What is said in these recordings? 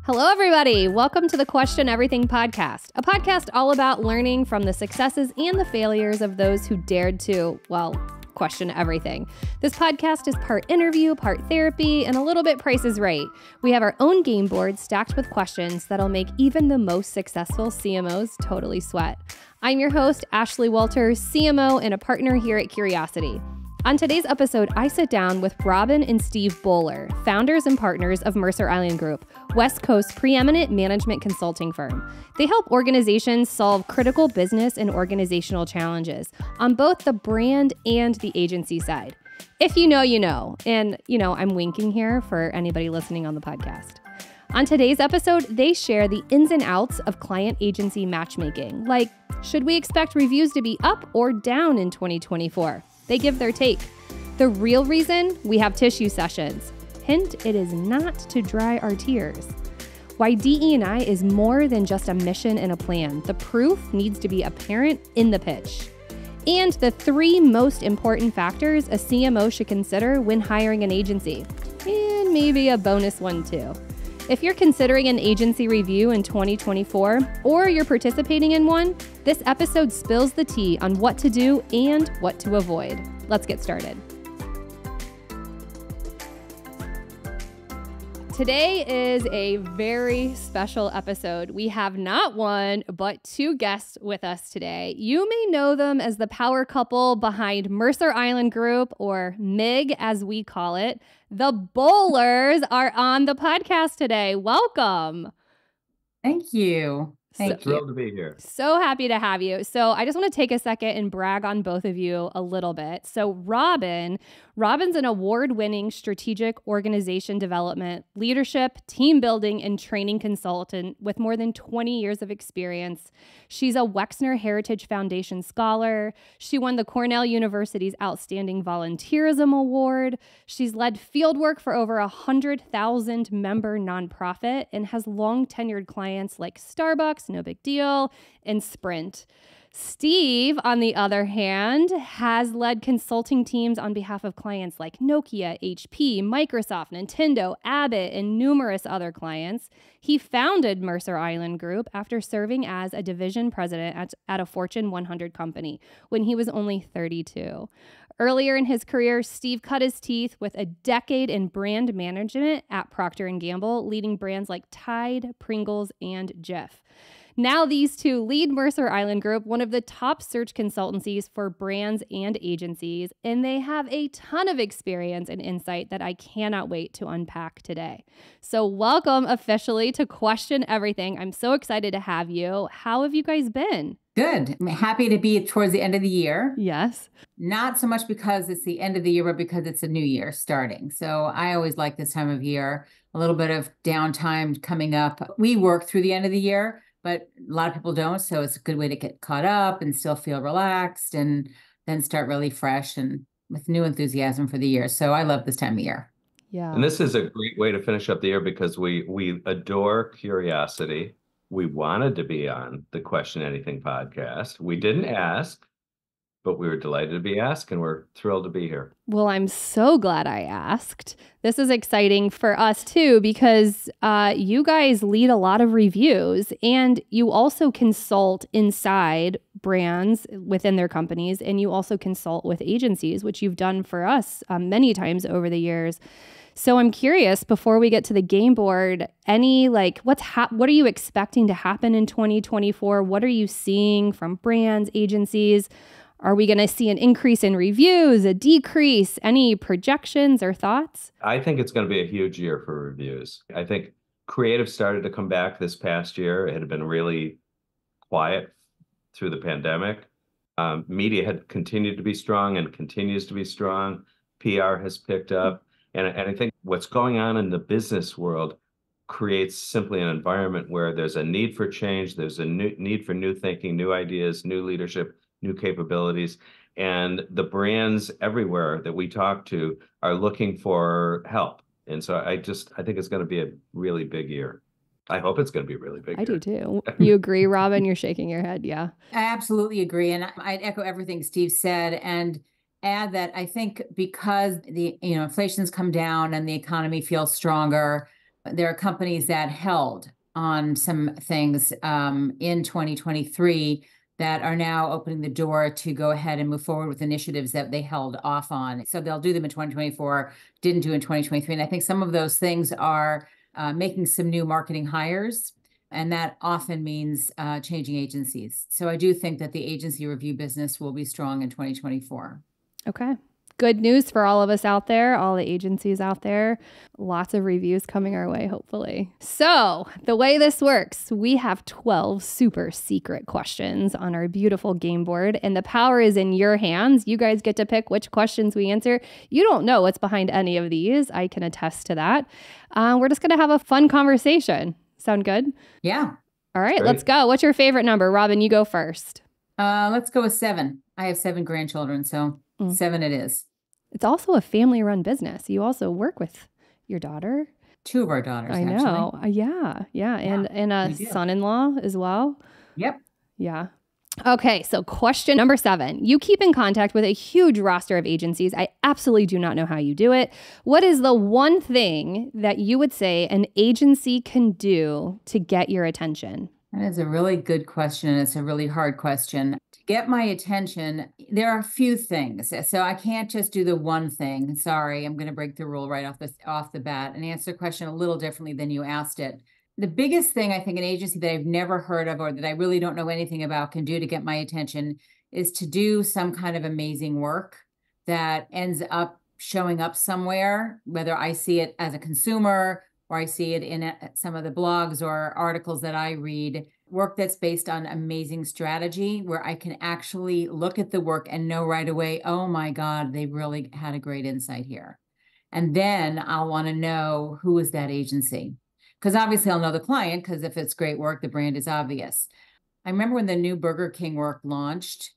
Hello, everybody. Welcome to the Question Everything podcast, a podcast all about learning from the successes and the failures of those who dared to, question everything. This podcast is part interview, part therapy, and a little bit Price is Right. We have our own game board stacked with questions that'll make even the most successful CMOs totally sweat. I'm your host, Ashley Walters, CMO and a partner here at Curiosity. On today's episode, I sit down with Robin and Steve Boehler, founders and partners of Mercer Island Group, West Coast's preeminent management consulting firm. They help organizations solve critical business and organizational challenges on both the brand and the agency side. If you know, you know. And, I'm winking here for anybody listening on the podcast. On today's episode, they share the ins and outs of client agency matchmaking, like should we expect reviews to be up or down in 2024? They give their take. The real reason we have tissue sessions. Hint, it is not to dry our tears. Why DE&I is more than just a mission and a plan. The proof needs to be apparent in the pitch. And the 3 most important factors a CMO should consider when hiring an agency. And maybe a bonus one too. If you're considering an agency review in 2024, or you're participating in one, this episode spills the tea on what to do and what to avoid. Let's get started. Today is a very special episode. We have not one, but 2 guests with us today. You may know them as the power couple behind Mercer Island Group, or MIG as we call it. The Boehlers are on the podcast today. Welcome. Thank you. Thrilled to be here. So happy to have you. So I just want to take a second and brag on both of you a little bit. So Robin's an award-winning strategic organization development, leadership, team building, and training consultant with more than 20 years of experience. She's a Wexner Heritage Foundation scholar. She won the Cornell University's Outstanding Volunteerism Award. She's led fieldwork for over 100,000 member nonprofit and has long tenured clients like Starbucks, No Big Deal, and Sprint. Steve, on the other hand, has led consulting teams on behalf of clients like Nokia, HP, Microsoft, Nintendo, Abbott, and numerous other clients. He founded Mercer Island Group after serving as a division president at a Fortune 100 company when he was only 32. Earlier in his career, Steve cut his teeth with a decade in brand management at Procter & Gamble, leading brands like Tide, Pringles, and Jif. Now these 2 lead Mercer Island Group, one of the top search consultancies for brands and agencies, and they have a ton of experience and insight that I cannot wait to unpack today. So welcome officially to Question Everything. I'm so excited to have you. How have you guys been? Good. I'm happy to be towards the end of the year. Yes. Not so much because it's the end of the year, but because it's a new year starting. So I always like this time of year, a little bit of downtime coming up. We work through the end of the year, but a lot of people don't. So it's a good way to get caught up and still feel relaxed and then start really fresh and with new enthusiasm for the year. So I love this time of year. Yeah. And this is a great way to finish up the year because we adore Curiosity. We wanted to be on the Question Anything podcast. We didn't ask, but we were delighted to be asked, and we're thrilled to be here. Well, I'm so glad I asked. This is exciting for us too, because you guys lead a lot of reviews and you also consult inside brands within their companies, and you also consult with agencies, which you've done for us many times over the years. So I'm curious, before we get to the game board, what are you expecting to happen in 2024? What are you seeing from brands, agencies? Are we going to see an increase in reviews, a decrease? Any projections or thoughts? I think it's going to be a huge year for reviews. I think creative started to come back this past year. It had been really quiet through the pandemic. Media had continued to be strong and continues to be strong. PR has picked up. And I think what's going on in the business world creates simply an environment where there's a need for change. There's a need for new thinking, new ideas, new leadership, new capabilities. And the brands everywhere that we talk to are looking for help. And so I think it's going to be a really big year. I hope it's going to be a really big year. I do too. You agree, Robin? You're shaking your head. Yeah. I absolutely agree. And I'd echo everything Steve said and add that I think because the inflation's come down and the economy feels stronger, There are companies that held on some things in 2023 that are now opening the door to go ahead and move forward with initiatives that they held off on. So they'll do them in 2024, didn't do in 2023. And I think some of those things are making some new marketing hires, and that often means changing agencies. So I do think that the agency review business will be strong in 2024. Okay. Good news for all of us out there, all the agencies out there. Lots of reviews coming our way, hopefully. So the way this works, we have 12 super secret questions on our beautiful game board, and the power is in your hands. You guys get to pick which questions we answer. You don't know what's behind any of these. I can attest to that. We're just going to have a fun conversation. Sound good? Yeah. All right, let's go. What's your favorite number? Robin, you go first. Let's go with 7. I have 7 grandchildren, so 7 it is. It's also a family-run business. You also work with your daughter. 2 of our daughters, I know. actually. Yeah. And a son-in-law as well. Yep. Yeah. Okay, so question number 7. You keep in contact with a huge roster of agencies. I absolutely do not know how you do it. What is the one thing that you would say an agency can do to get your attention? That is a really good question. And it's a really hard question. To get my attention, there are a few things. So I can't just do the one thing. Sorry, I'm going to break the rule right off the bat and answer the question a little differently than you asked it. The biggest thing I think an agency that I've never heard of or that I really don't know anything about can do to get my attention is to do some kind of amazing work that ends up showing up somewhere, whether I see it as a consumer or I see it in some of the blogs or articles that I read, work that's based on amazing strategy where I can actually look at the work and know right away, oh my God, they really had a great insight here. And then I'll want to know who is that agency. Because obviously I'll know the client, because if it's great work, the brand is obvious. I remember when the new Burger King work launched,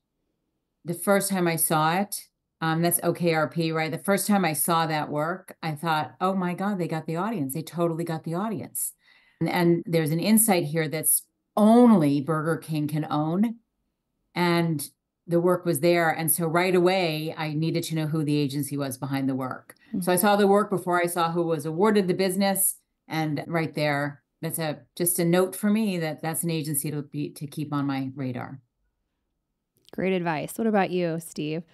the first time I saw it, that's OKRP, right? The first time I saw that work, I thought, oh my God, they got the audience. They totally got the audience. And there's an insight here that's only Burger King can own. And the work was there. And so right away, I needed to know who the agency was behind the work. Mm-hmm. So I saw the work before I saw who was awarded the business. And right there, that's just a note for me that that's an agency to keep on my radar. Great advice. What about you, Steve?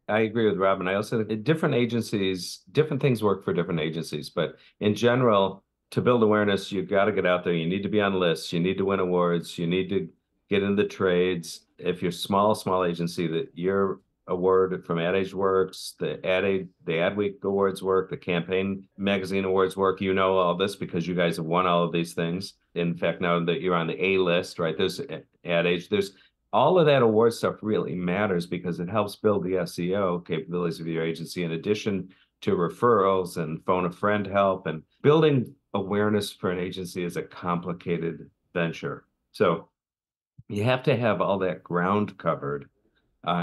I agree with Robin. I also think different agencies, different things work for different agencies. But in general, to build awareness, you've got to get out there. You need to be on lists. You need to win awards. You need to get in the trades. If you're small agency, that your award from Ad Age Works, the Adweek Awards work, the Campaign Magazine Awards work, you know all this because you guys have won all of these things. In fact, now that you're on the A list, right? There's Ad Age. There's all of that award stuff really matters because it helps build the SEO capabilities of your agency in addition to referrals and phone a friend help. And building awareness for an agency is a complicated venture. So you have to have all that ground covered.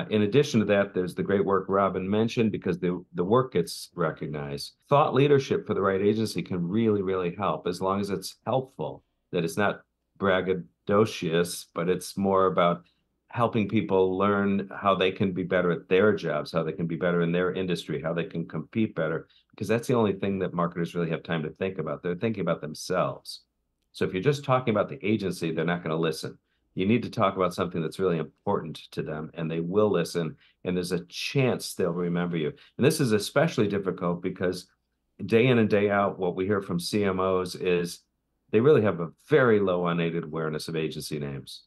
In addition to that, there's the great work Robin mentioned because the work gets recognized. Thought leadership for the right agency can really, really help as long as it's helpful, that it's not braggadocious, but it's more about helping people learn how they can be better at their jobs, how they can be better in their industry, how they can compete better, because that's the only thing that marketers really have time to think about. They're thinking about themselves. So if you're just talking about the agency, they're not going to listen. You need to talk about something that's really important to them, and they will listen, and there's a chance they'll remember you. And this is especially difficult because day in and day out, what we hear from CMOs is they really have a very low unaided awareness of agency names,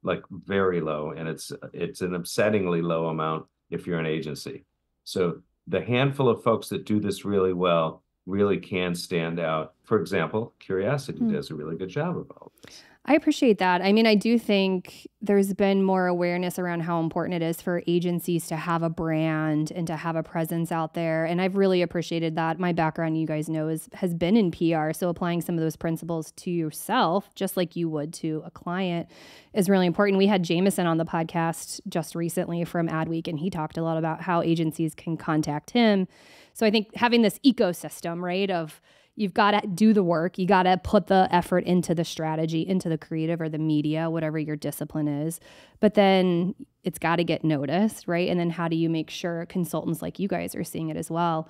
like very low. And it's an upsettingly low amount if you're an agency. So the handful of folks that do this really well really can stand out. For example, Curiosity does a really good job of all this. I appreciate that. I mean, I do think there's been more awareness around how important it is for agencies to have a brand and to have a presence out there. And I've really appreciated that. My background, you guys know, has been in PR. So applying some of those principles to yourself, just like you would to a client, is really important. We had Jameson on the podcast just recently from Adweek, and he talked a lot about how agencies can contact him. So I think having this ecosystem, right, of you've got to do the work. You got to put the effort into the strategy, into the creative or the media, whatever your discipline is. But then it's got to get noticed, right? And then how do you make sure consultants like you guys are seeing it as well?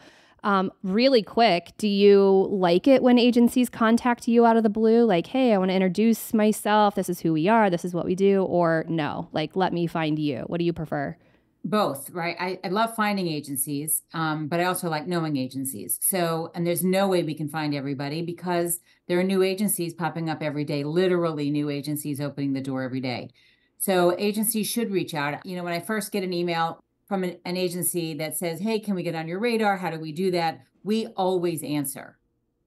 Really quick, do you like it when agencies contact you out of the blue? Like, hey, I want to introduce myself. This is who we are. This is what we do. Or no, like, let me find you. What do you prefer? Both, right? I love finding agencies, but I also like knowing agencies. So, and there's no way we can find everybody because there are new agencies popping up every day, literally new agencies opening the door every day. So agencies should reach out. You know, when I first get an email from an agency that says, hey, can we get on your radar? How do we do that? We always answer.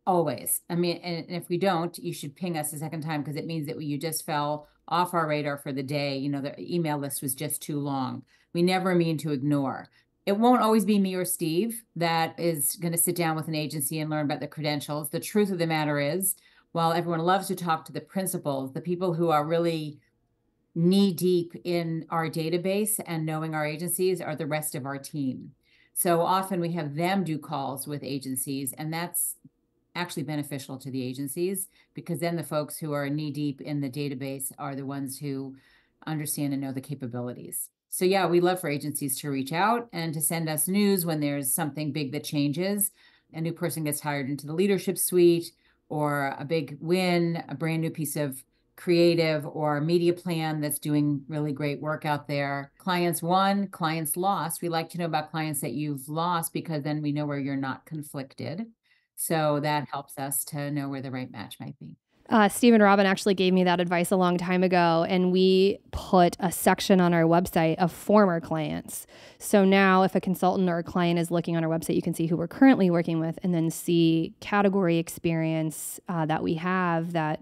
Always. I mean, and if we don't, you should ping us a second time because it means that you just fell off our radar for the day. You know, the email list was just too long. We never mean to ignore. It won't always be me or Steve that is going to sit down with an agency and learn about the credentials. The truth of the matter is, while everyone loves to talk to the principals, the people who are really knee deep in our database and knowing our agencies are the rest of our team. So often we have them do calls with agencies, and that's actually beneficial to the agencies because then the folks who are knee deep in the database are the ones who understand and know the capabilities. So yeah, we love for agencies to reach out and to send us news when there's something big that changes. A new person gets hired into the leadership suite, or a big win, a brand new piece of creative or media plan that's doing really great work out there. Clients won, clients lost. We like to know about clients that you've lost because then we know where you're not conflicted. So that helps us to know where the right match might be. Steve and Robin actually gave me that advice a long time ago, and we put a section on our website of former clients. So now if a consultant or a client is looking on our website, you can see who we're currently working with and then see category experience that we have that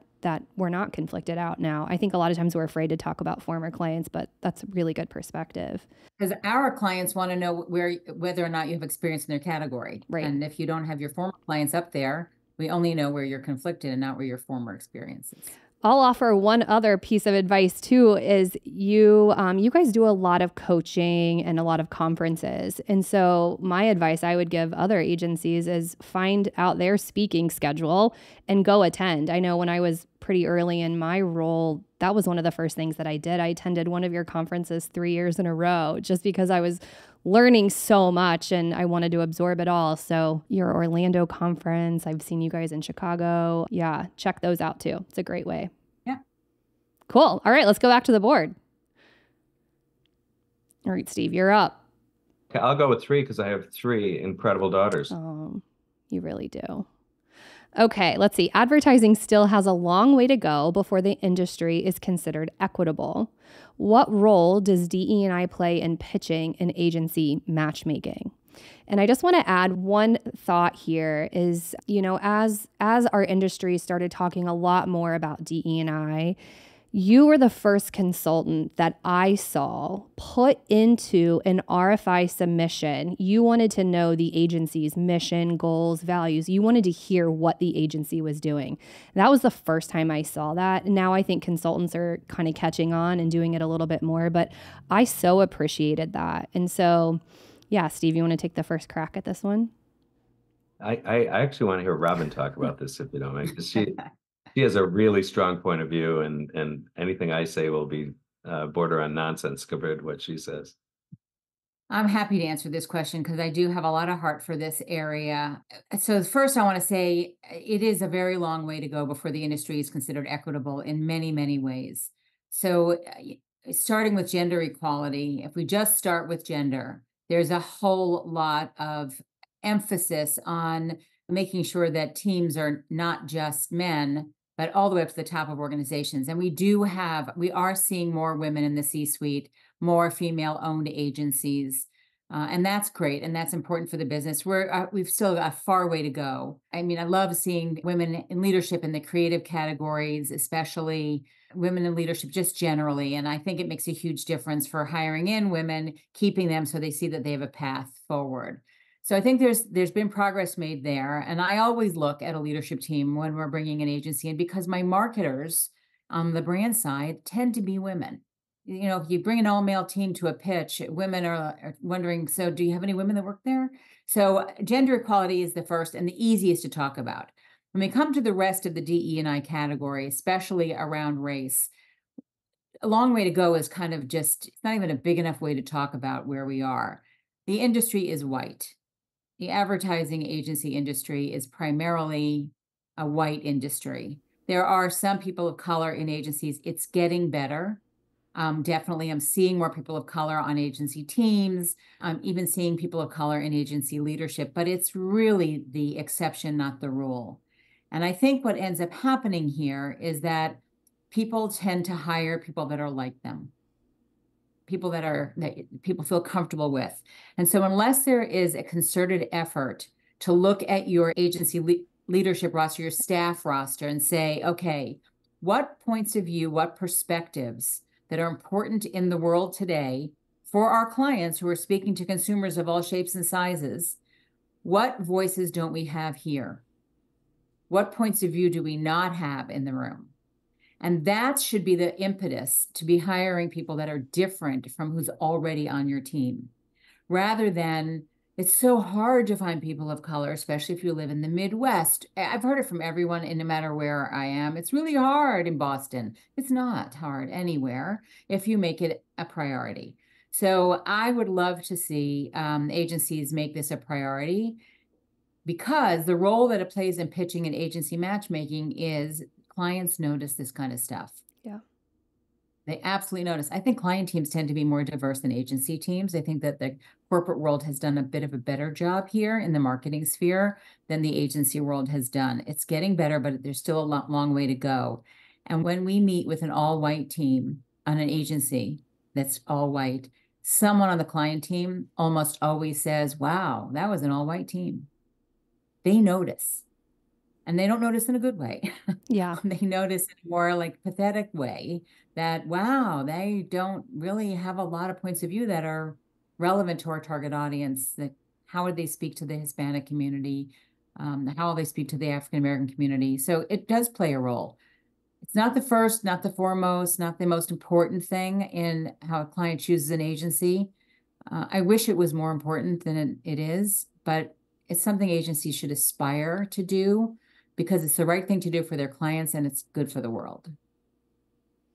we're not conflicted out now. I think a lot of times we're afraid to talk about former clients, but that's a really good perspective. Because our clients want to know whether or not you have experience in their category. Right. And if you don't have your former clients up there, we only know where you're conflicted and not where your former experience is. I'll offer one other piece of advice too, is you guys do a lot of coaching and a lot of conferences. And so my advice I would give other agencies is find out their speaking schedule and go attend. I know when I was pretty early in my role, that was one of the first things that I did. I attended one of your conferences 3 years in a row just because I was learning so much and I wanted to absorb it all. So your Orlando conference, I've seen you guys in Chicago. Yeah, check those out too. It's a great way. Yeah. Cool. All right, let's go back to the board. All right, Steve, you're up. Okay, I'll go with 3 because I have 3 incredible daughters. Oh, you really do. Okay, let's see. Advertising still has a long way to go before the industry is considered equitable. What role does DE&I play in pitching and agency matchmaking? And I just want to add one thought here is, you know, as our industry started talking a lot more about DE&I, you were the first consultant that I saw put into an RFI submission. You wanted to know the agency's mission, goals, values. You wanted to hear what the agency was doing. That was the first time I saw that. Now I think consultants are kind of catching on and doing it a little bit more, but I so appreciated that. And so, yeah, Steve, you want to take the first crack at this one? I actually want to hear Robin talk about this, if you don't mind, because she has a really strong point of view, and anything I say will be border on nonsense compared to what she says. I'm happy to answer this question because I do have a lot of heart for this area. So first I want to say it is a very long way to go before the industry is considered equitable in many, many ways. So starting with gender equality, if we just start with gender, there's a whole lot of emphasis on making sure that teams are not just men, but all the way up to the top of organizations. And we are seeing more women in the C-suite, more female-owned agencies. And that's great. And that's important for the business. We've still got a far way to go. I mean, I love seeing women in leadership in the creative categories, especially women in leadership just generally. And I think it makes a huge difference for hiring in women, keeping them so they see that they have a path forward. So I think there's been progress made there. And I always look at a leadership team when we're bringing an agency in because my marketers on the brand side tend to be women. You know, if you bring an all-male team to a pitch, women are wondering, so do you have any women that work there? So gender equality is the first and the easiest to talk about. When we come to the rest of the DE&I category, especially around race, a long way to go is kind of just, it's not even a big enough way to talk about where we are. The industry is white. the advertising agency industry is primarily a white industry. There are some people of color in agencies. It's getting better. Definitely, I'm seeing more people of color on agency teams. I'm even seeing people of color in agency leadership, but it's really the exception, not the rule. And I think what ends up happening here is that people tend to hire people that are like them, people that people feel comfortable with. And so unless there is a concerted effort to look at your agency leadership roster, your staff roster, and say, okay, what points of view, what perspectives that are important in the world today for our clients who are speaking to consumers of all shapes and sizes, what voices don't we have here? What points of view do we not have in the room? And that should be the impetus to be hiring people that are different from who's already on your team, rather than, it's so hard to find people of color, especially if you live in the Midwest. I've heard it from everyone, and no matter where I am, it's really hard in Boston. It's not hard anywhere if you make it a priority. So I would love to see agencies make this a priority, because the role that it plays in pitching and agency matchmaking is clients notice this kind of stuff. Yeah. They absolutely notice. I think client teams tend to be more diverse than agency teams. I think that the corporate world has done a bit of a better job here in the marketing sphere than the agency world has done. It's getting better, but there's still a long way to go. And when we meet with an all-white team on an agency that's all white, someone on the client team almost always says, wow, that was an all-white team. They notice. And they don't notice in a good way. Yeah. They notice in a more like pathetic way that, wow, they don't really have a lot of points of view that are relevant to our target audience. That how would they speak to the Hispanic community? How will they speak to the African-American community? So it does play a role. It's not the first, not the foremost, not the most important thing in how a client chooses an agency. I wish it was more important than it is, but it's something agencies should aspire to do, because it's the right thing to do for their clients and it's good for the world.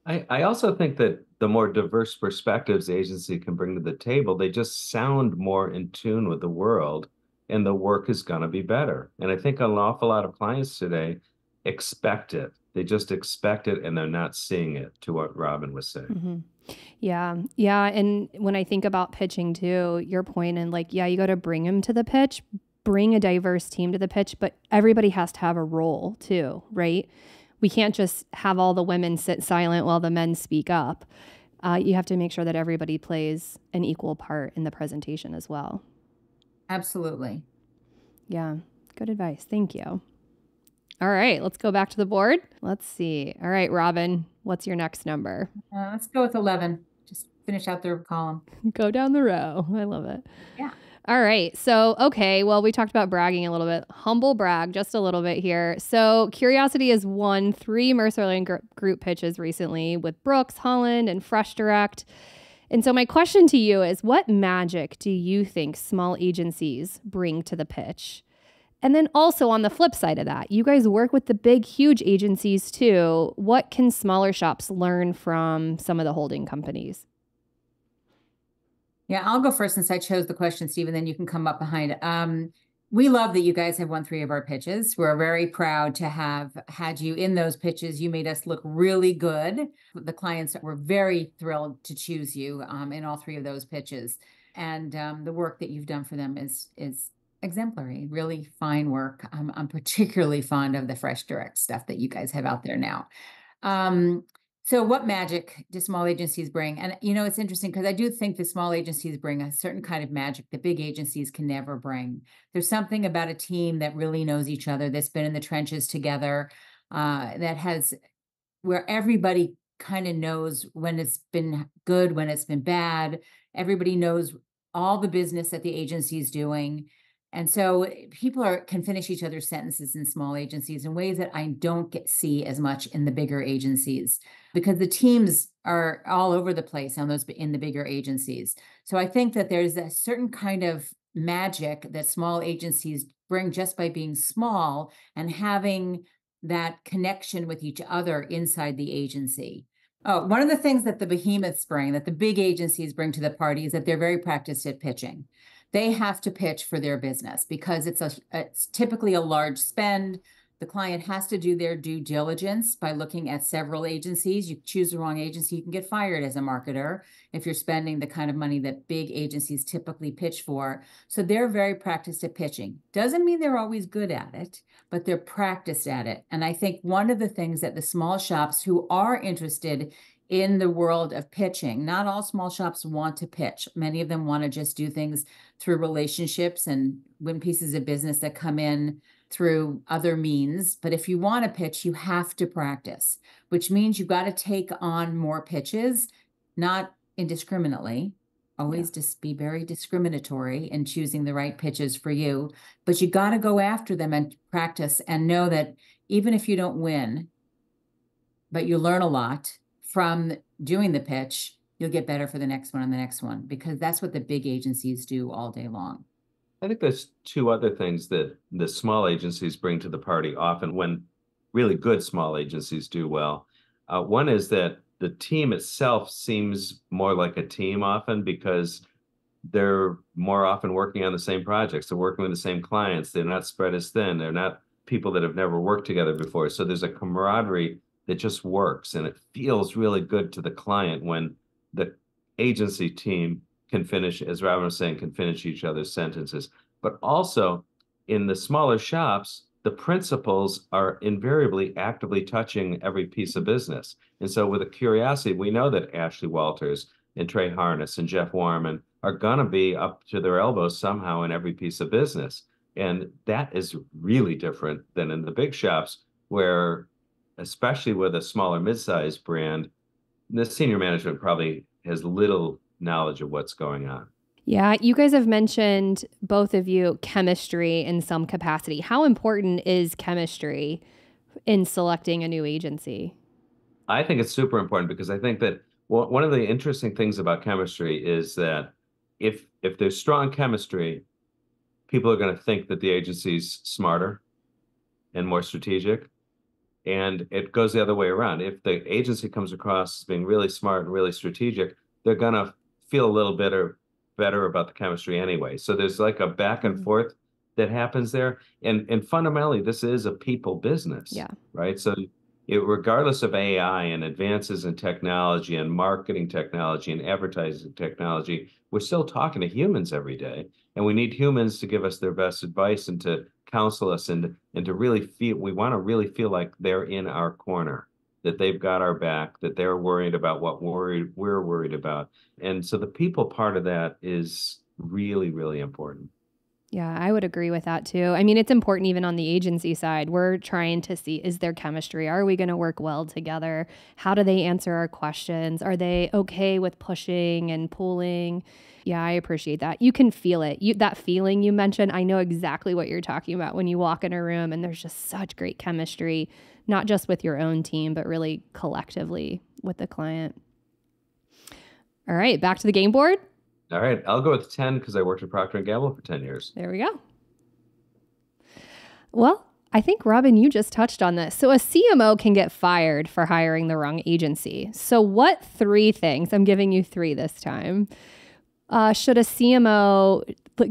I also think that the more diverse perspectives the agency can bring to the table, they just sound more in tune with the world, and the work is going to be better. And I think an awful lot of clients today expect it. They just expect it, and they're not seeing it, to what Robin was saying. Mm-hmm. Yeah. Yeah. And when I think about pitching too, your point, and like, yeah, you got to bring them to the pitch, bring a diverse team to the pitch, but everybody has to have a role too, right? We can't just have all the women sit silent while the men speak up. You have to make sure that everybody plays an equal part in the presentation as well. Absolutely. Yeah. Good advice. Thank you. All right. Let's go back to the board. Let's see. All right, Robin, what's your next number? Let's go with 11. Just finish out the column. Go down the row. I love it. Yeah. All right. So, okay. Well, we talked about bragging a little bit. Humble brag just a little bit here. So Curiosity has won 3 Mercer Island Group pitches recently with Brooks, Holland, and Fresh Direct. And so my question to you is, what magic do you think small agencies bring to the pitch? And then also on the flip side of that, you guys work with the big, huge agencies too. What can smaller shops learn from some of the holding companies? Yeah, I'll go first since I chose the question, Steve, and then you can come up behind. We love that you guys have won 3 of our pitches. We're very proud to have had you in those pitches. You made us look really good. The clients were very thrilled to choose you in all 3 of those pitches. And the work that you've done for them is exemplary, really fine work. I'm particularly fond of the Fresh Direct stuff that you guys have out there now. So what magic do small agencies bring? And, it's interesting because I do think the small agencies bring a certain kind of magic that big agencies can never bring. There's something about a team that really knows each other, that's been in the trenches together, where everybody kind of knows when it's been good, when it's been bad. Everybody knows all the business that the agency is doing. And so people can finish each other's sentences in small agencies in ways that I don't see as much in the bigger agencies, because the teams are all over the place in the bigger agencies. So I think that there's a certain kind of magic that small agencies bring just by being small and having that connection with each other inside the agency. Oh, one of the things that the behemoths bring, that the big agencies bring to the party, is that they're very practiced at pitching. they have to pitch for their business because it's typically a large spend. The client has to do their due diligence by looking at several agencies. You choose the wrong agency, you can get fired as a marketer if you're spending the kind of money that big agencies typically pitch for. So they're very practiced at pitching. Doesn't mean they're always good at it, but they're practiced at it. And I think one of the things that the small shops who are interested in the world of pitching, not all small shops want to pitch. Many of them want to just do things through relationships and win pieces of business that come in through other means. But if you want to pitch, you have to practice, which means you've got to take on more pitches, not indiscriminately. Always just be very discriminatory in choosing the right pitches for you. But you got to go after them and practice and know that even if you don't win, but you learn a lot from doing the pitch, you'll get better for the next one and the next one, because that's what the big agencies do all day long. I think there's two other things that the small agencies bring to the party often when really good small agencies do well. One is that the team itself seems more like a team often because they're more often working on the same projects. They're working with the same clients. They're not spread as thin. They're not people that have never worked together before. So there's a camaraderie that just works, and it feels really good to the client when the agency team can finish, as Robin was saying, can finish each other's sentences. But also in the smaller shops, the principals are invariably actively touching every piece of business. And so with a curiosity, we know that Ashley Walters and Trey Harness and Jeff Warman are going to be up to their elbows somehow in every piece of business. And that is really different than in the big shops where, especially with a smaller mid-sized brand, the senior management probably has little knowledge of what's going on. Yeah, you guys have mentioned, both of you, chemistry in some capacity. How important is chemistry in selecting a new agency? I think it's super important because I think that one of the interesting things about chemistry is that if there's strong chemistry, people are going to think that the agency's smarter and more strategic. And it goes the other way around. If the agency comes across as being really smart and really strategic, they're going to feel a little better about the chemistry anyway. So there's like a back and forth that happens there. And fundamentally, this is a people business, right? So regardless of AI and advances in technology and marketing technology and advertising technology, we're still talking to humans every day. And we need humans to give us their best advice and to counsel us and to really feel, we want to really feel like they're in our corner, that they've got our back, that they're worried about what we're worried about. And so the people part of that is really, really important. Yeah, I would agree with that too. I mean, it's important even on the agency side. We're trying to see, is there chemistry? Are we going to work well together? How do they answer our questions? Are they okay with pushing and pulling? Yeah, I appreciate that. You can feel it. That feeling you mentioned, I know exactly what you're talking about when you walk in a room and there's just such great chemistry, not just with your own team, but really collectively with the client. All right, back to the game board. All right, I'll go with 10 because I worked at Procter & Gamble for 10 years. There we go. Well, I think, Robin, you just touched on this. So a CMO can get fired for hiring the wrong agency. So what 3 things, I'm giving you 3 this time, should a CMO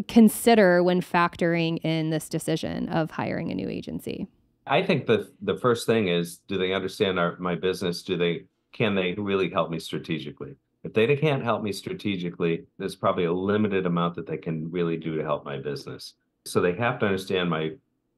consider when factoring in this decision of hiring a new agency? I think the first thing is, do they understand my business? Can they really help me strategically? If they can't help me strategically, there's probably a limited amount that they can really do to help my business. So they have to understand my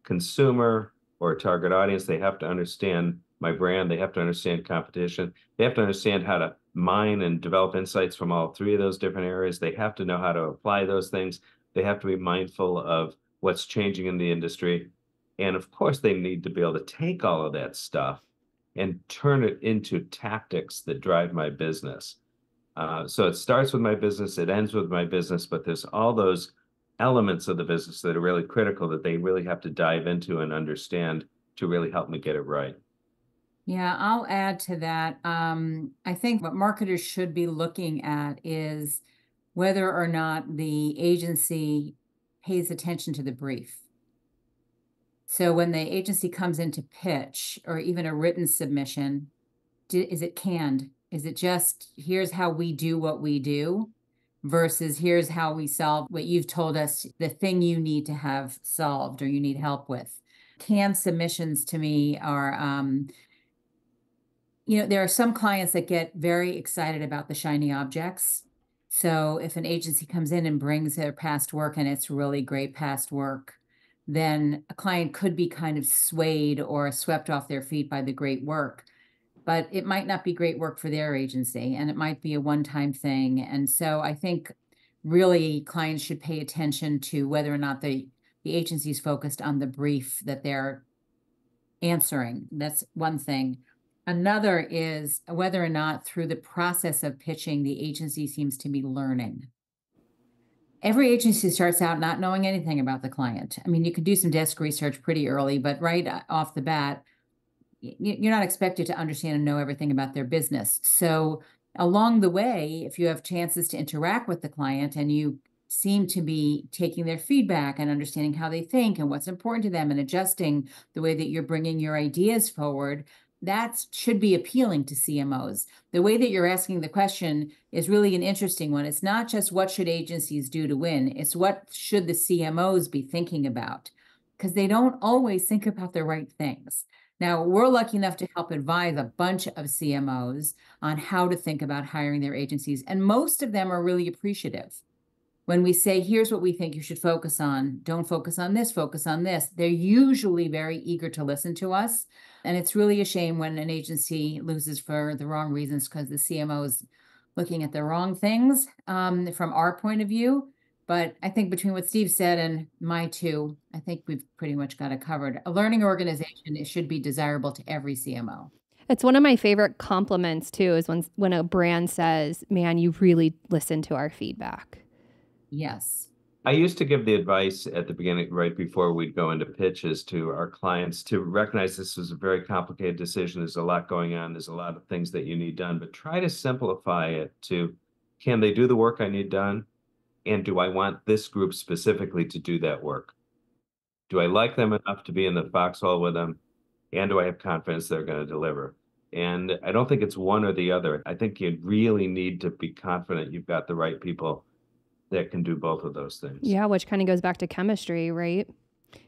consumer or target audience. They have to understand my brand. They have to understand competition. They have to understand how to mine and develop insights from all 3 of those different areas. They have to know how to apply those things. They have to be mindful of what's changing in the industry. And of course, they need to be able to take all of that stuff and turn it into tactics that drive my business. So it starts with my business, it ends with my business, but there's all those elements of the business that are really critical that they really have to dive into and understand to really help me get it right. Yeah, I'll add to that. I think what marketers should be looking at is whether or not the agency pays attention to the brief. So when the agency comes in to pitch or even a written submission, is it canned? Is it just, here's how we do what we do? versus here's how we solve what you've told us, the thing you need to have solved or you need help with. Canned submissions to me are, there are some clients that get very excited about the shiny objects. So if an agency comes in and brings their past work and it's really great past work, then a client could be kind of swayed or swept off their feet by the great work. But it might not be great work for their agency, and it might be a one-time thing. And so I think really clients should pay attention to whether or not the agency is focused on the brief that they're answering. That's one thing. Another is whether or not through the process of pitching, the agency seems to be learning. Every agency starts out not knowing anything about the client. I mean, you can do some desk research pretty early, but right off the bat, you're not expected to understand and know everything about their business. So along the way, if you have chances to interact with the client and you seem to be taking their feedback and understanding how they think and what's important to them and adjusting the way that you're bringing your ideas forward, that should be appealing to CMOs. The way that you're asking the question is really an interesting one. It's not just what should agencies do to win, it's what should the CMOs be thinking about, because they don't always think about the right things. Now, we're lucky enough to help advise a bunch of CMOs on how to think about hiring their agencies, and most of them are really appreciative. When we say, here's what we think you should focus on, don't focus on this, focus on this, they're usually very eager to listen to us. And it's really a shame when an agency loses for the wrong reasons because the CMO is looking at the wrong things from our point of view. But I think between what Steve said and my two, I think we've pretty much got it covered. A learning organization, it should be desirable to every CMO. It's one of my favorite compliments too, is when a brand says, man, you really listen to our feedback. Yes. I used to give the advice at the beginning, right before we'd go into pitches, to our clients to recognize this was a very complicated decision. There's a lot going on. There's a lot of things that you need done, but try to simplify it to, can they do the work I need done? And do I want this group specifically to do that work? Do I like them enough to be in the foxhole with them? And do I have confidence they're going to deliver? And I don't think it's one or the other. I think you really need to be confident you've got the right people that can do both of those things. Yeah, which kind of goes back to chemistry, right?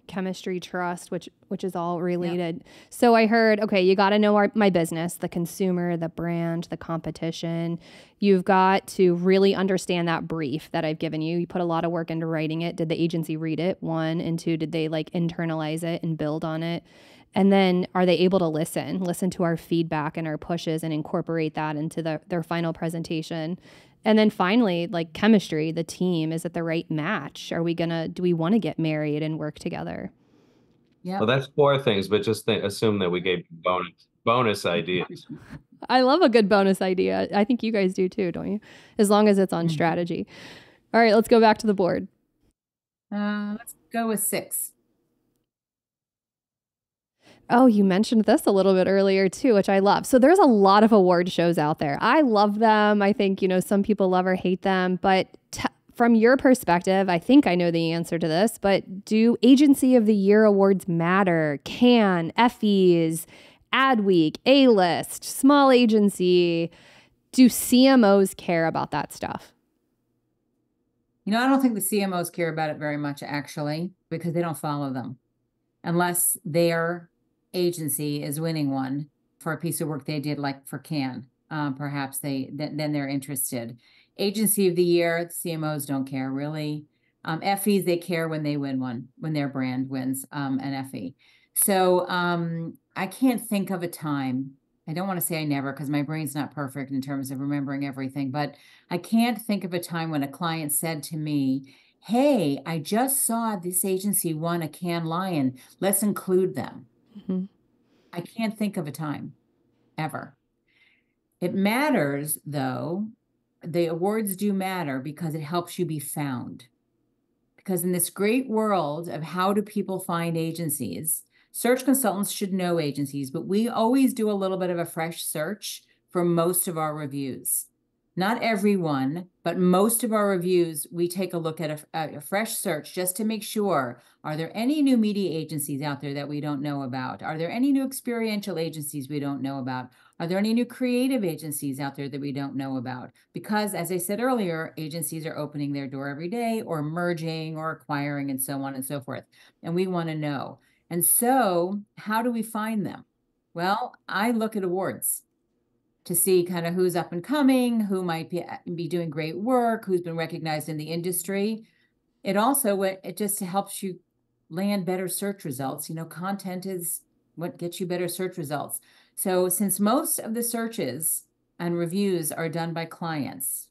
Chemistry, trust, which is all related. Yeah. So I heard, okay, you got to know my business, the consumer, the brand, the competition. You've got to really understand that brief that I've given you. You put a lot of work into writing it. Did the agency read it? 1, and 2, did they internalize it and build on it? And then are they able to listen to our feedback and our pushes and incorporate that into their final presentation? And then finally, chemistry, the team, is it the right match? Do we want to get married and work together? Yeah. Well, that's 4 things, but just assume that we gave bonus ideas. I love a good bonus idea. I think you guys do too, don't you? As long as it's on strategy. All right, let's go back to the board. Let's go with 6. Oh, you mentioned this a little bit earlier too, which I love. So there's a lot of award shows out there. I love them. I think, some people love or hate them, but from your perspective, I think I know the answer to this, but do Agency of the Year awards matter? Cannes, Effies, Adweek, A-List, small agency. Do CMOs care about that stuff? I don't think the CMOs care about it very much, actually, because they don't follow them. Unless their agency is winning one for a piece of work they did, like for Cannes, perhaps then they're interested. Agency of the Year, CMOs don't care really. Effies, they care when they win one, when their brand wins an Effie. So I can't think of a time. I don't want to say I never, because my brain's not perfect in terms of remembering everything, but I can't think of a time when a client said to me, hey, I just saw this agency won a Cannes Lion. Let's include them. Mm-hmm. I can't think of a time, ever. It matters, though. The awards do matter because it helps you be found. Because in this great world of how do people find agencies, search consultants should know agencies, but we always do a little bit of a fresh search for most of our reviews. not everyone, but most of our reviews, we take a look at a fresh search just to make sure, are there any new media agencies out there that we don't know about? Are there any new experiential agencies we don't know about? Are there any new creative agencies out there that we don't know about? Because as I said earlier, agencies are opening their door every day or merging or acquiring and so on and so forth. And we want to know. And so how do we find them? Well, I look at awards to see kind of who's up and coming, who might be doing great work, who's been recognized in the industry. It just helps you land better search results. Content is what gets you better search results. So since most of the searches and reviews are done by clients,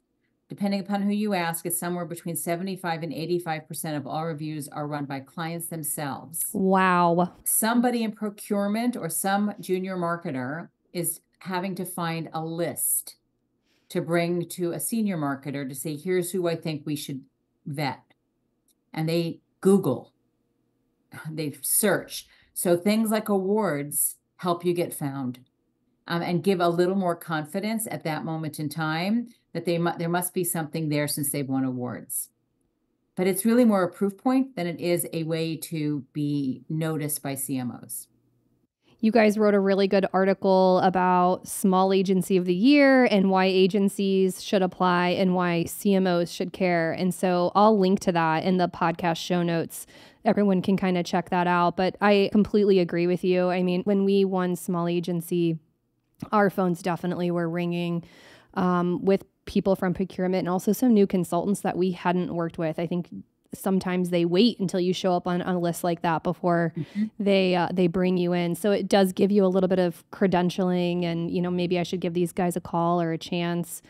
depending upon who you ask, it's somewhere between 75 and 85% of all reviews are run by clients themselves. Wow. Somebody in procurement or some junior marketer is having to find a list to bring to a senior marketer to say, here's who I think we should vet. And they Google, they search. So things like awards help you get found and give a little more confidence at that moment in time that there must be something there since they've won awards. But it's really more a proof point than it is a way to be noticed by CMOs. You guys wrote a really good article about Small Agency of the Year and why agencies should apply and why CMOs should care. And so I'll link to that in the podcast show notes. Everyone can kind of check that out. But I completely agree with you. I mean, when we won Small Agency, our phones definitely were ringing with people from procurement and also some new consultants that we hadn't worked with. I think sometimes they wait until you show up on a list like that before they bring you in. So it does give you a little bit of credentialing and, maybe I should give these guys a call or a chance.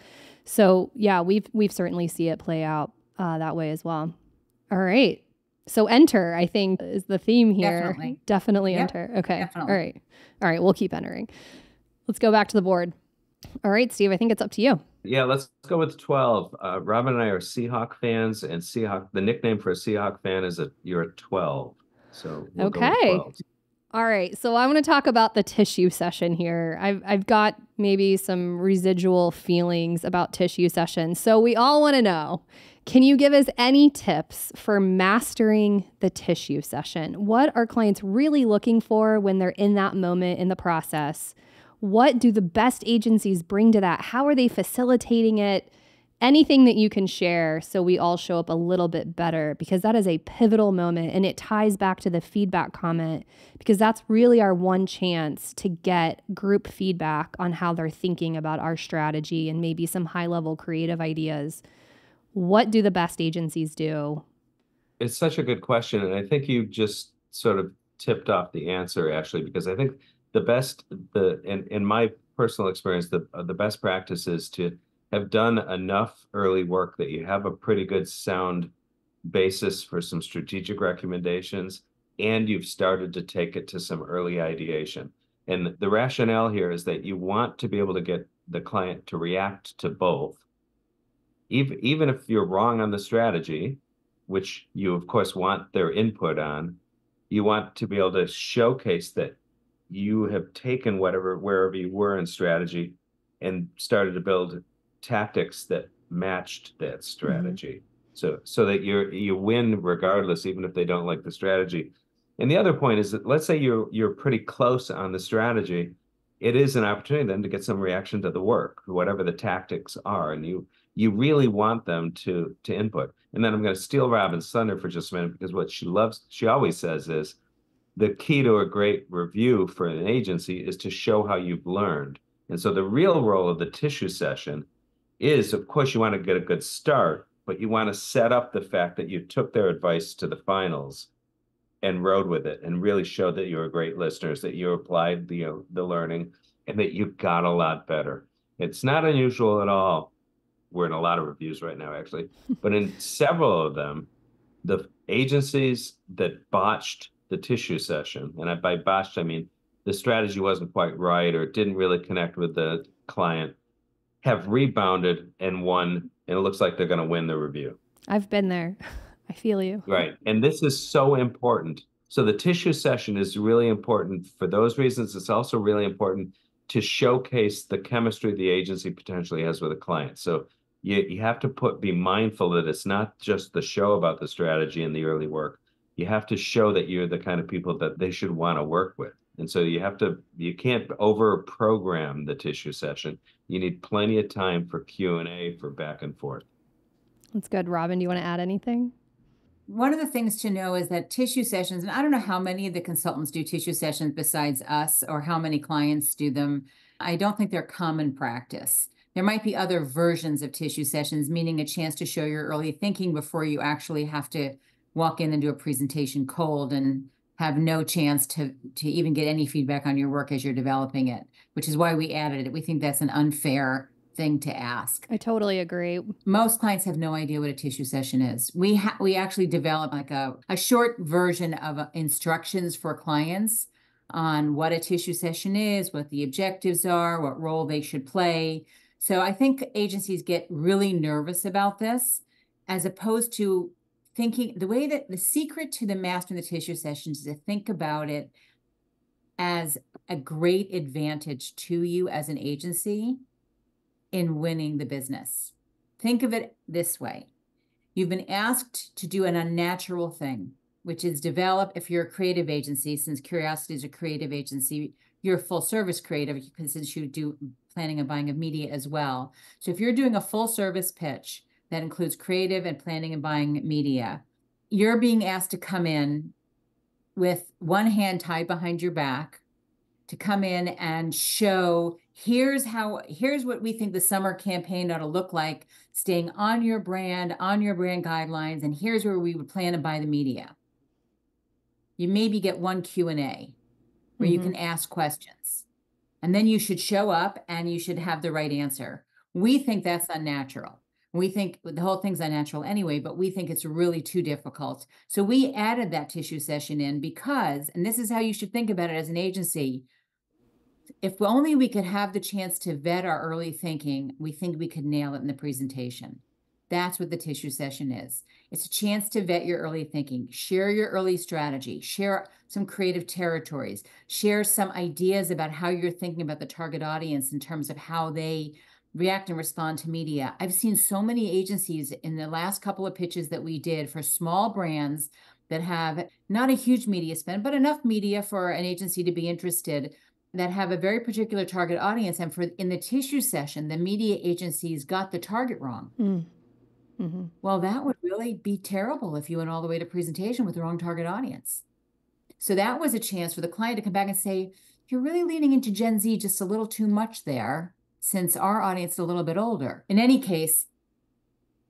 So yeah, we've certainly see it play out that way as well. All right. So enter, I think, is the theme here. Definitely Yep, enter. Okay. definitely. All right. We'll keep entering. Let's go back to the board. All right, Steve, I think it's up to you. Yeah, let's go with 12. Robin and I are Seahawk fans, and the nickname for a Seahawk fan is you're a 12. So we'll go with 12. All right. So I want to talk about the tissue session here. I've got maybe some residual feelings about tissue sessions. So we all want to know, can you give us any tips for mastering the tissue session? What are clients really looking for when they're in that moment in the process? What do the best agencies bring to that? How are they facilitating it? Anything that you can share so we all show up a little bit better, because that is a pivotal moment and it ties back to the feedback comment, because that's really our one chance to get group feedback on how they're thinking about our strategy and maybe some high-level creative ideas. What do the best agencies do? It's such a good question. And I think you just sort of tipped off the answer, actually, because I think in my personal experience, the best practice is to have done enough early work that you have a pretty good sound basis for some strategic recommendations, and you've started to take it to some early ideation. And the rationale here is that you want to be able to get the client to react to both, even if you're wrong on the strategy, which you of course want their input on. You want to be able to showcase that you have taken wherever you were in strategy and started to build tactics that matched that strategy. So that you win regardless, even if they don't like the strategy. And the other point is that let's say you're pretty close on the strategy, it is an opportunity then to get some reaction to the work, whatever the tactics are, and you really want them to input. And then I'm going to steal Robin's thunder for just a minute, because what she always says is, the key to a great review for an agency is to show how you've learned. And so the real role of the tissue session is, of course, you want to get a good start, but you want to set up the fact that you took their advice to the finals and rode with it and really showed that you were great listeners, that you applied the learning, and that you got a lot better. It's not unusual at all. We're in a lot of reviews right now, actually, but in several of them, the agencies that botched the tissue session, and by botched, I mean the strategy wasn't quite right or didn't really connect with the client, have rebounded and won, and it looks like they're going to win the review. I've been there. I feel you. Right. And this is so important. So the tissue session is really important for those reasons. It's also really important to showcase the chemistry the agency potentially has with a client. So you have to be mindful that it's not just the show about the strategy and the early work. You have to show that you're the kind of people that they should want to work with. And so you can't over program the tissue session. You need plenty of time for Q&A, for back and forth. That's good. Robin, do you want to add anything? One of the things to know is that tissue sessions, and I don't know how many of the consultants do tissue sessions besides us or how many clients do them. I don't think they're common practice. There might be other versions of tissue sessions, meaning a chance to show your early thinking before you actually have to walk in and do a presentation cold and have no chance to even get any feedback on your work as you're developing it, which is why we added it. We think that's an unfair thing to ask. I totally agree. Most clients have no idea what a tissue session is. We actually develop like a short version of instructions for clients on what a tissue session is, what the objectives are, what role they should play. So I think agencies get really nervous about this, as opposed to thinking the way that the secret to the mastering the tissue sessions is to think about it as a great advantage to you as an agency in winning the business. Think of it this way. You've been asked to do an unnatural thing, which is develop, if you're a creative agency, since Curiosity is a creative agency, you're a full service creative since you do planning and buying of media as well. So if you're doing a full service pitch that includes creative and planning and buying media, you're being asked to come in with one hand tied behind your back, to come in and show, here's what we think the summer campaign ought to look like, staying on your brand guidelines, and here's where we would plan to buy the media. You maybe get one Q&A where you can ask questions, and then you should show up and you should have the right answer. We think that's unnatural. We think the whole thing's unnatural anyway, but we think it's really too difficult. So we added that tissue session in because, and this is how you should think about it as an agency, if only we could have the chance to vet our early thinking, we think we could nail it in the presentation. That's what the tissue session is. It's a chance to vet your early thinking, share your early strategy, share some creative territories, share some ideas about how you're thinking about the target audience in terms of how they react and respond to media. I've seen so many agencies in the last couple of pitches that we did for small brands that have not a huge media spend, but enough media for an agency to be interested, that have a very particular target audience. And in the tissue session, the media agencies got the target wrong. Well, that would really be terrible if you went all the way to presentation with the wrong target audience. So that was a chance for the client to come back and say, you're really leaning into Gen Z just a little too much there, since our audience is a little bit older. In any case,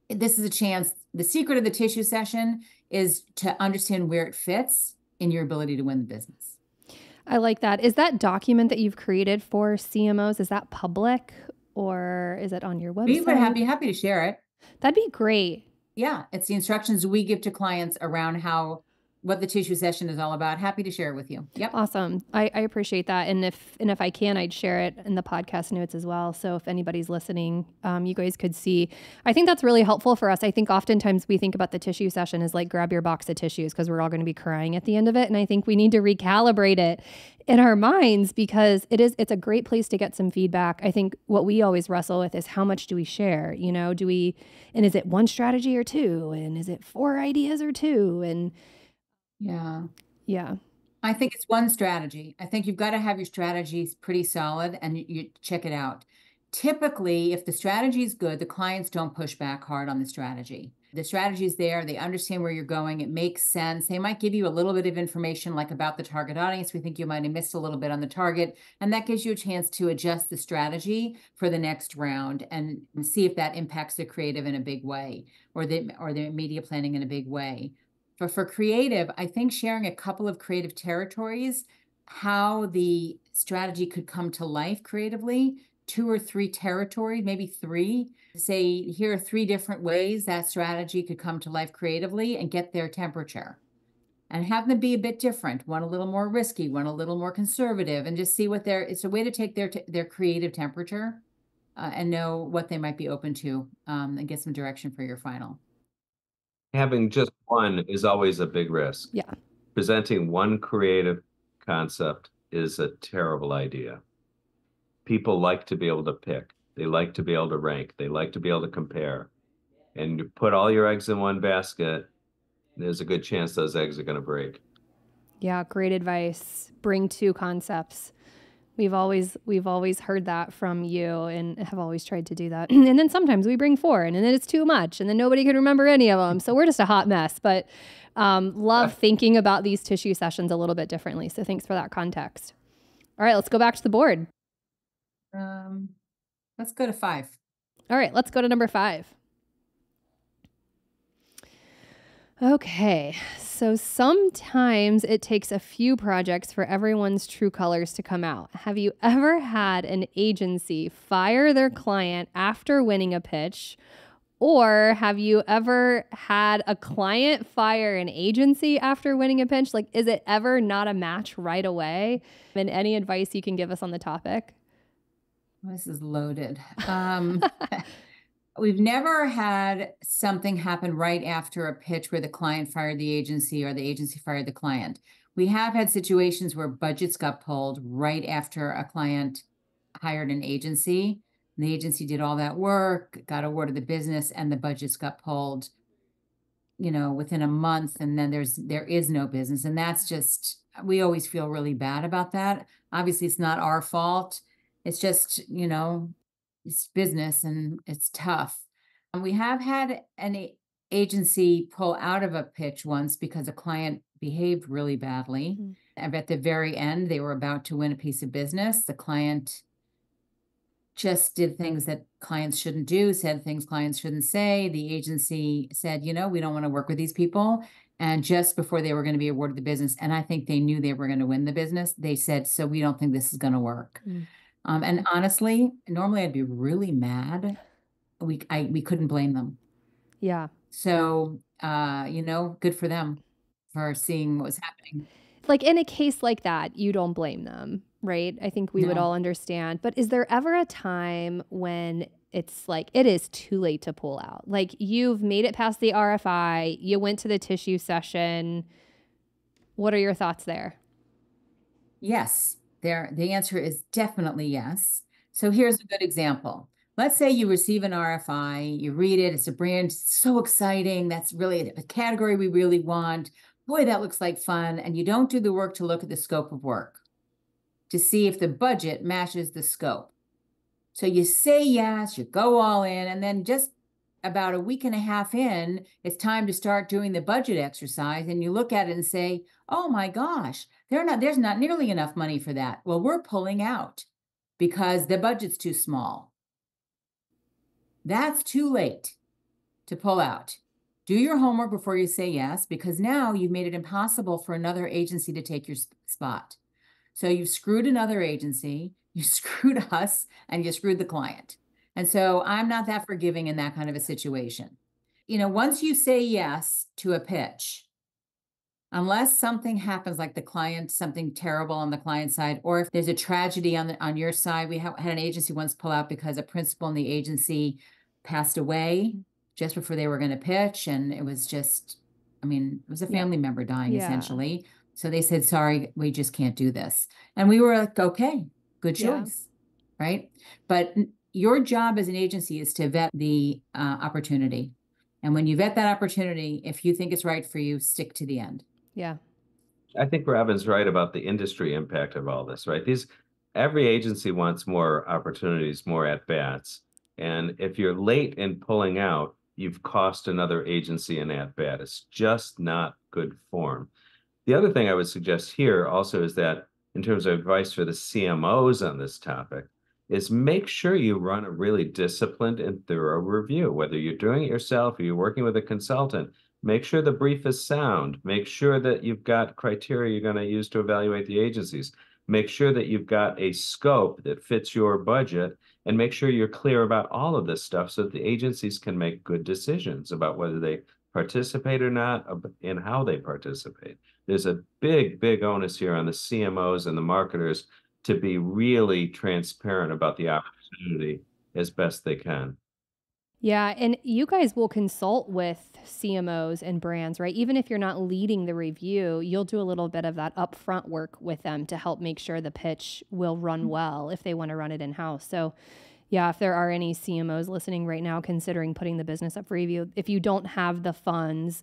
this is a chance. The secret of the tissue session is to understand where it fits in your ability to win the business. I like that. Is that document that you've created for CMOs, is that public or is it on your website? We would be happy to share it. That'd be great. Yeah, it's the instructions we give to clients around what the tissue session is all about. Happy to share it with you. Yep. Awesome. I appreciate that. And if I can, I'd share it in the podcast notes as well. So if anybody's listening, you guys could see. I think that's really helpful for us. I think oftentimes we think about the tissue session as like grab your box of tissues because we're all going to be crying at the end of it. And I think we need to recalibrate it in our minds because it's a great place to get some feedback. I think what we always wrestle with is how much do we share? And is it one strategy or two? And is it 4 ideas or 2? And yeah. I think it's one strategy. I think you've got to have your strategies pretty solid and you check it out. Typically, if the strategy is good, the clients don't push back hard on the strategy. The strategy is there. They understand where you're going. It makes sense. They might give you a little bit of information like about the target audience. We think you might have missed a little bit on the target. And that gives you a chance to adjust the strategy for the next round and see if that impacts the creative in a big way or the media planning in a big way. For creative, I think sharing a couple of creative territories, how the strategy could come to life creatively, 2 or 3 territories, maybe 3, say, here are 3 different ways that strategy could come to life creatively and get their temperature. And have them be a bit different, one a little more risky, one a little more conservative, and just see it's a way to take their creative temperature and know what they might be open to and get some direction for your final. Having just one is always a big risk. Yeah. Presenting one creative concept is a terrible idea. people like to be able to pick. They like to be able to rank. They like to be able to compare. And you put all your eggs in one basket, there's a good chance those eggs are going to break. Yeah, great advice. Bring two concepts. We've always heard that from you and have always tried to do that. And then sometimes we bring four and then it's too much and then nobody can remember any of them. So we're just a hot mess, but love thinking about these tissue sessions a little bit differently. So thanks for that context. All right, let's go back to the board. Let's go to 5. All right, let's go to number 5. Okay, so sometimes it takes a few projects for everyone's true colors to come out. Have you ever had an agency fire their client after winning a pitch? Or have you ever had a client fire an agency after winning a pitch? Like, is it ever not a match right away? And any advice you can give us on the topic? This is loaded. We've never had something happen right after a pitch where the client fired the agency or the agency fired the client. We have had situations where budgets got pulled right after a client hired an agency. And the agency did all that work, got awarded the business, and the budgets got pulled, within a month, and then there is no business. And that's just, we always feel really bad about that. Obviously, it's not our fault. It's just, it's business and it's tough. And we have had an agency pull out of a pitch once because a client behaved really badly. Mm-hmm. And at the very end, they were about to win a piece of business. The client just did things that clients shouldn't do, said things clients shouldn't say. The agency said, we don't want to work with these people. And just before they were going to be awarded the business, and I think they knew they were going to win the business, they said, so we don't think this is going to work. Mm-hmm. And honestly, normally I'd be really mad. We couldn't blame them. Yeah. So, good for them for seeing what was happening. Like in a case like that, you don't blame them, right? I think we would all understand. But is there ever a time when it's like it is too late to pull out? Like you've made it past the RFI, you went to the tissue session. What are your thoughts there? Yes. The answer is definitely yes. So here's a good example. Let's say you receive an RFI, you read it, it's a brand, so exciting. That's really a category we really want. Boy, that looks like fun. And you don't do the work to look at the scope of work to see if the budget matches the scope. So you say yes, you go all in, and then just about a week and a half in, it's time to start doing the budget exercise. And you look at it and say, oh my gosh, there's not nearly enough money for that. Well, we're pulling out because the budget's too small. That's too late to pull out. Do your homework before you say yes, because now you've made it impossible for another agency to take your spot. So you've screwed another agency, you screwed us, and you screwed the client. And so I'm not that forgiving in that kind of a situation. Once you say yes to a pitch, unless something happens like something terrible on the client side, or if there's a tragedy on your side, we had an agency once pull out because a principal in the agency passed away just before they were going to pitch. And it was just, it was a family member dying essentially. So they said, sorry, we just can't do this. And we were like, okay, good choice. Right. But your job as an agency is to vet the opportunity. And when you vet that opportunity, if you think it's right for you, stick to the end. Yeah. I think Robin's right about the industry impact of all this, right? Every agency wants more opportunities, more at-bats. And if you're late in pulling out, you've cost another agency an at-bat. It's just not good form. The other thing I would suggest here also is that in terms of advice for the CMOs on this topic, is make sure you run a really disciplined and thorough review, whether you're doing it yourself or you're working with a consultant. Make sure the brief is sound. Make sure that you've got criteria you're going to use to evaluate the agencies. Make sure that you've got a scope that fits your budget, and make sure you're clear about all of this stuff so that the agencies can make good decisions about whether they participate or not and how they participate. There's a big, big onus here on the CMOs and the marketers to be really transparent about the opportunity as best they can. Yeah, and you guys will consult with CMOs and brands, right? Even if you're not leading the review, you'll do a little bit of that upfront work with them to help make sure the pitch will run well if they want to run it in-house. So, yeah, if there are any CMOs listening right now considering putting the business up for review, if you don't have the funds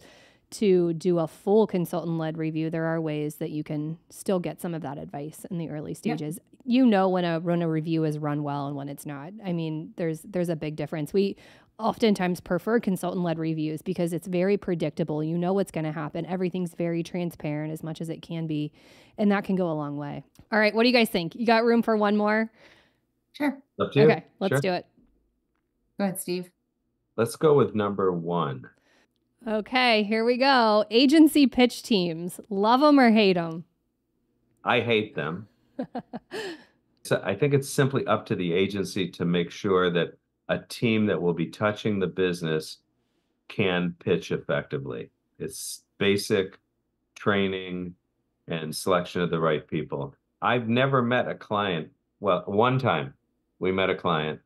to do a full consultant-led review, there are ways that you can still get some of that advice in the early stages. Yep. You know when a review is run well and when it's not. I mean, there's a big difference. We oftentimes prefer consultant-led reviews because it's very predictable. You know what's going to happen. Everything's very transparent as much as it can be, and that can go a long way. All right, what do you guys think? You got room for one more? Sure. Up to you. Okay, let's do it. Go ahead, Steve. Let's go with number 1. Okay, here we go. Agency pitch teams. Love them or hate them? I hate them. So I think it's simply up to the agency to make sure that a team that will be touching the business can pitch effectively. It's basic training and selection of the right people. I've never met a client. Well, one time we met a client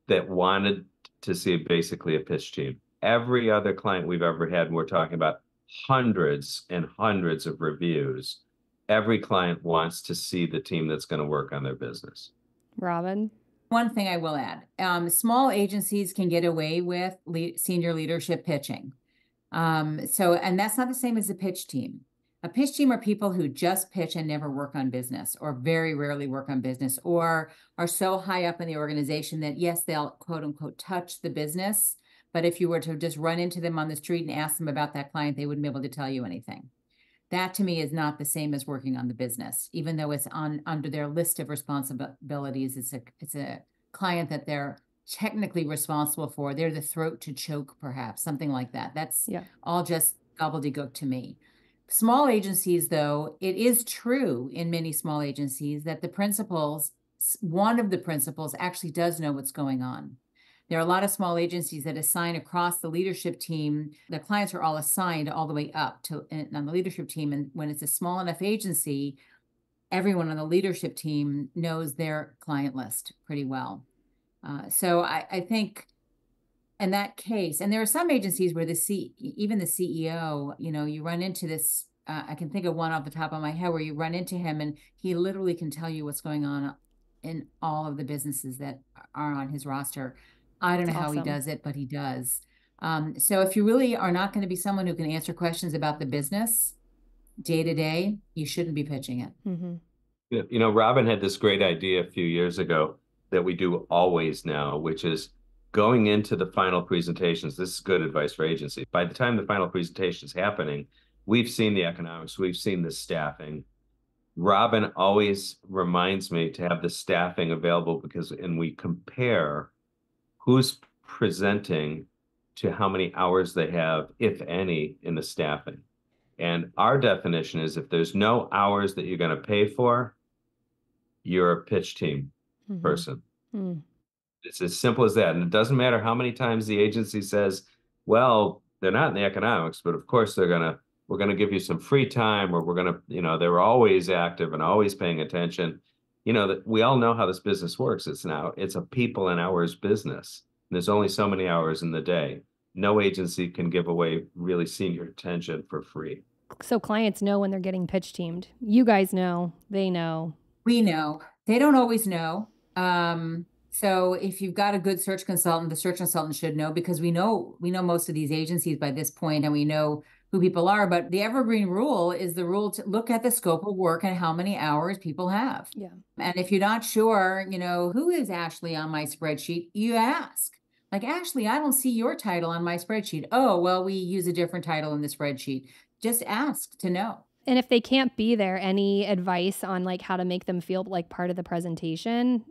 that wanted to see basically a pitch team. Every other client we've ever had, and we're talking about hundreds and hundreds of reviews, every client wants to see the team that's going to work on their business. Robin? One thing I will add, small agencies can get away with senior leadership pitching. And that's not the same as a pitch team. A pitch team are people who just pitch and never work on business, or very rarely work on business, or are so high up in the organization that, yes, they'll quote unquote touch the business. But if you were to just run into them on the street and ask them about that client, they wouldn't be able to tell you anything. That to me is not the same as working on the business, even though it's under their list of responsibilities. It's a client that they're technically responsible for. They're the throat to choke, perhaps, something like that. That's all just gobbledygook to me. Small agencies, though, it is true in many small agencies that one of the principals actually does know what's going on. There are a lot of small agencies that assign across the leadership team. The clients are all assigned all the way up to on the leadership team. And when it's a small enough agency, everyone on the leadership team knows their client list pretty well. So I think in that case, and there are some agencies where even the CEO, you run into this, I can think of one off the top of my head where you run into him and he literally can tell you what's going on in all of the businesses that are on his roster. I don't know how he does it, but he does. So if you really are not going to be someone who can answer questions about the business day to day, you shouldn't be pitching it. Mm-hmm. Robin had this great idea a few years ago that we do always now, which is going into the final presentations. This is good advice for agency. By the time the final presentation is happening, we've seen the economics, we've seen the staffing. Robin always reminds me to have the staffing available and we compare who's presenting to how many hours they have, if any, in the staffing. And our definition is if there's no hours that you're going to pay for, you're a pitch team person. Mm. It's as simple as that. And it doesn't matter how many times the agency says, well, they're not in the economics, but of course we're going to give you some free time, or we're going to, they're always active and always paying attention. That we all know how this business works. It's a people and hours business. And there's only so many hours in the day. No agency can give away really senior attention for free. So clients know when they're getting pitch teamed. You guys know, they know. We know. They don't always know. So if you've got a good search consultant, the search consultant should know, because we know most of these agencies by this point, and we know who people are. But the evergreen rule is the rule to look at the scope of work and how many hours people have. Yeah. And if you're not sure, who is Ashley on my spreadsheet, you ask. Like, Ashley, I don't see your title on my spreadsheet. Oh, well, we use a different title in the spreadsheet. Just ask to know. And if they can't be there, any advice on how to make them feel like part of the presentation?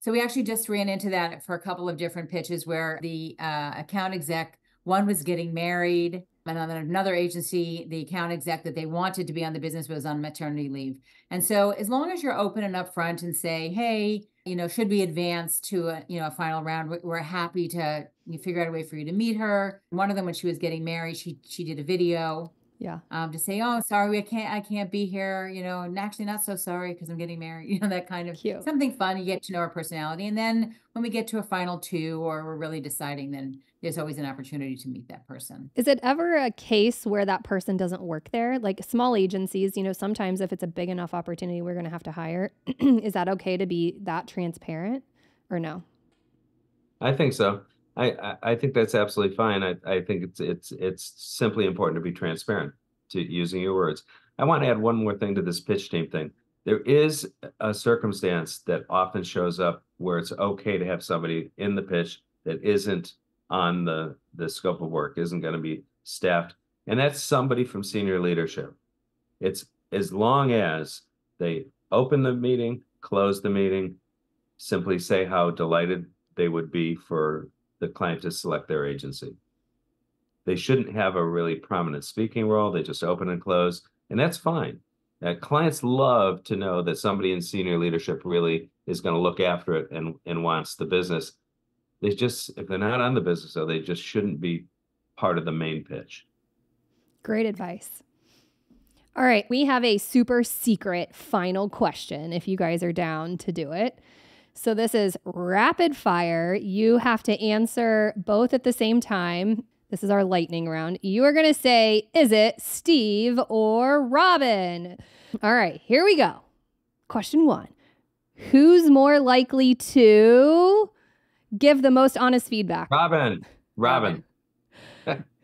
So we actually just ran into that for a couple of different pitches where the account exec, one was getting married, and on another agency, the account exec that they wanted to be on the business was on maternity leave. And so as long as you're open and upfront and say, hey, should we advance to a final round, we're happy to figure out a way for you to meet her. One of them, when she was getting married, she did a video Yeah. To say, oh, sorry, I can't be here, and actually not so sorry because I'm getting married, that kind of Cute. something fun. You get to know our personality. And then when we get to a final two or we're really deciding, then there's always an opportunity to meet that person. Is it ever a case where that person doesn't work there? Like small agencies, sometimes if it's a big enough opportunity, we're going to have to hire. Is that okay to be that transparent or no? I think so. I think that's absolutely fine. I think it's simply important to be transparent to using your words. I want to add one more thing to this pitch team thing. There is a circumstance that often shows up where it's okay to have somebody in the pitch that isn't on the scope of work, isn't going to be staffed. And that's somebody from senior leadership. It's as long as they open the meeting, close the meeting, simply say how delighted they would be for the client to select their agency. They shouldn't have a really prominent speaking role. They just open and close, and that's fine. Clients love to know that somebody in senior leadership really is going to look after it and wants the business. If they're not on the business, though, they just shouldn't be part of the main pitch. Great advice. All right, we have a super secret final question if you guys are down to do it. So this is rapid fire. You have to answer both at the same time. This is our lightning round. You are going to say, is it Steve or Robin? All right, here we go. Question 1. Who's more likely to give the most honest feedback? Robin.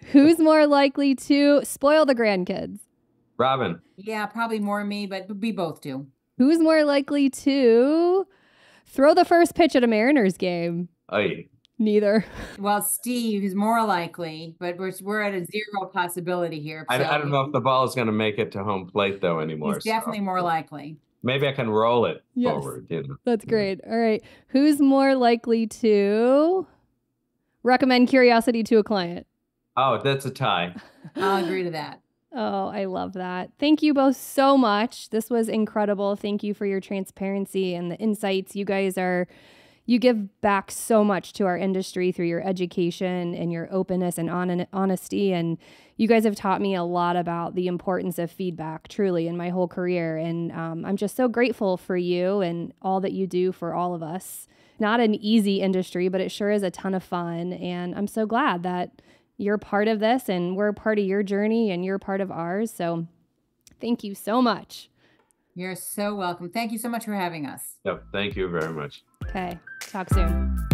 Who's more likely to spoil the grandkids? Robin. Yeah, probably more me, but we both do. Who's more likely to throw the first pitch at a Mariners game? Aye. Neither. Well, Steve is more likely, but we're at a zero possibility here. I don't know if the ball is going to make it to home plate, though, anymore. He's definitely more likely. Maybe I can roll it forward. That's great. All right. Who's more likely to recommend Curiosity to a client? Oh, that's a tie. I'll agree to that. Oh, I love that. Thank you both so much. This was incredible. Thank you for your transparency and the insights. You give back so much to our industry through your education and your openness and honesty. And you guys have taught me a lot about the importance of feedback, truly, in my whole career. And I'm just so grateful for you and all that you do for all of us. Not an easy industry, but it sure is a ton of fun. And I'm so glad that you're part of this and we're part of your journey and you're part of ours. So thank you so much. You're so welcome. Thank you so much for having us. Yep. Thank you very much. Okay. Talk soon.